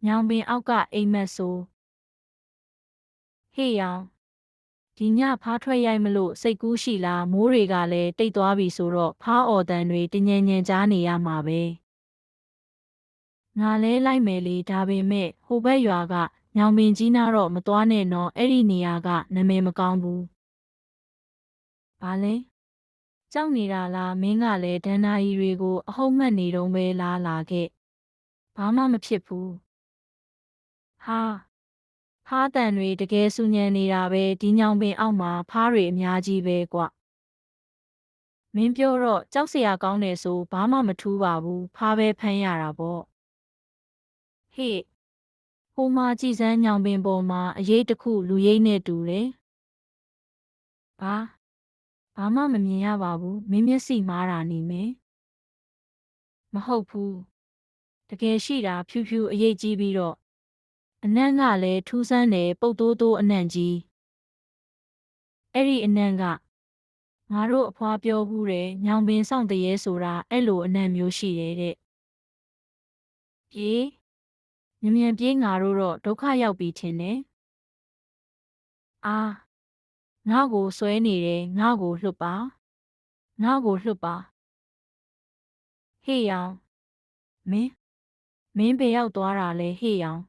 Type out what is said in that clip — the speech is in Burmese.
ညောင်ပင်အောက်ကအိမ်မက်ဆိုဟေ့ရောင်ဒီညဖားထွက်ရိုက်မလို့စိတ်ကူးရှိလားမိုးတွေကလည်းတိတ်သွားပြီဆိုတော့ဖားအော်တန်တွေတညင်ညင်ကြားနေရမှာပဲငါလဲလိုက်မယ်လေဒါပေမဲ့ဟိုဘက်ရွာကညောင်ပင်ကြီးနာတော့မသွားနဲ့နော်အဲ့ဒီနေရာကနာမည်မကောင်းဘူးဘာလဲကြောက်နေတာလားမင်းကလည်းဒဏ္ဍာရီတွေကိုအဟုတ်မှတ်နေတုံးပဲလားလာခဲ့ဘာမှမဖြစ်ဘူးဟာဖားတန်တွေတကယ်ဆူညံနေတာပဲဒီညောင်ပင်အောက်မှာဖားတွေအများကြီးပဲကွမင်းပြောတော့ကြောက်စရာကောင်းတယ်ဆိုဘာမှမထူးပါဘူးဖားပဲဖမ်းရတာပေါ့ဟေ့ဟိုမှာကြည်စမ်းညောင်ပင်ပေါ်မှာအရေးတစ်ခုလူရိပ်နဲ့တူတယ်ဘာမှမမြင်ရပါဘူးမင်းမျက်စိမှားတာနေမယ်မဟုတ်ဘူးတကယ်ရှိတာဖြူဖြူအရေးကြီးပြီးတော့အနံ့ကလည်းထူးဆန်းတယ်ပုတ်တိုးတိုးအနံ့ကြီးအဲ့ဒီအနံ့ကငါတို့အဖွားပြောဘူးတယ်ညောင်ပင်ဆောင်တရေဆိုတာအဲ့လိုအနံ့မျိုးရှိတယ်တဲ့ပြေးမြန်ပြေးငါတို့တော့ဒုက္ခရောက်ပြီထင်တယ်အာငါ့ကိုဆွဲနေတယ်ငါ့ကိုလွတ်ပါငါ့ကိုလွတ်ပါဟေ့ရောင်မင်းဘယ်ရောက်သွားတာလဲဟေ့ရောင်